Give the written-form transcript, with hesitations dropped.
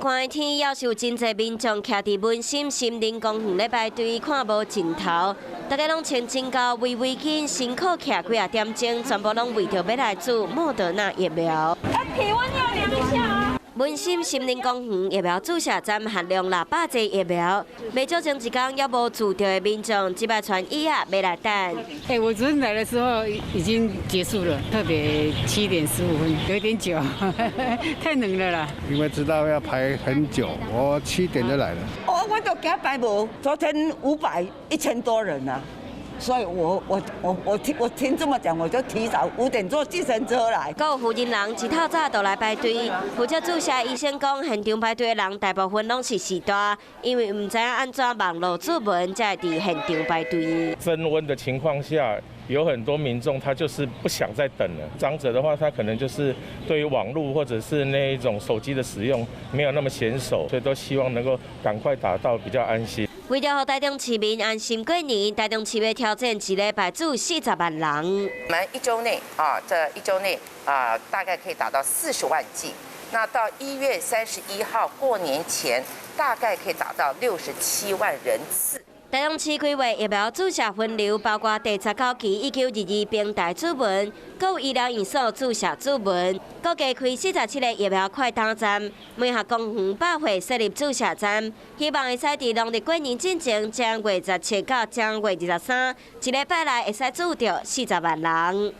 寒的天，要是有真侪民众徛伫文心心灵公园咧排队，看无尽头。大家拢穿真高围围巾，辛苦徛几啊点钟，全部拢为着要来注莫德纳疫苗。体温要量一下啊！ 文心心灵公园疫苗注射站限量600剂疫苗，未足前一天，也无注到的民众，即摆传医啊要来等。我昨天来的时候已经结束了，特别7点15分，有点久，太冷了啦。因为知道要排很久，我7点就来了。我都给他排无，昨天1000多人啊。 所以我听这么讲，我就提早5点坐计程车来。有负责人一透早就来排队，负责注射医生讲，现场排队的人大部分拢是时大，因为唔知影安怎网络注文才会伫现场排队。增温的情况下，有很多民众他就是不想再等了。长者的话，他可能就是对于网络或者是那一种手机的使用没有那么娴熟，所以都希望能够赶快打到，比较安心。 为了让台中市民安心过年，台中市要挑战一礼拜注40万人。我们1周内这1周内大概可以达到40万剂。那到1月31号过年前，大概可以达到67万人次。 台中市规划疫苗注射分流，包括第19期1922平台注文，各有医疗院所注射注文，各加开47个疫苗快打站，每项公园100会设立注射站，希望会使伫农历过年之前，正月17到正月23，一礼拜内会使注到40万人。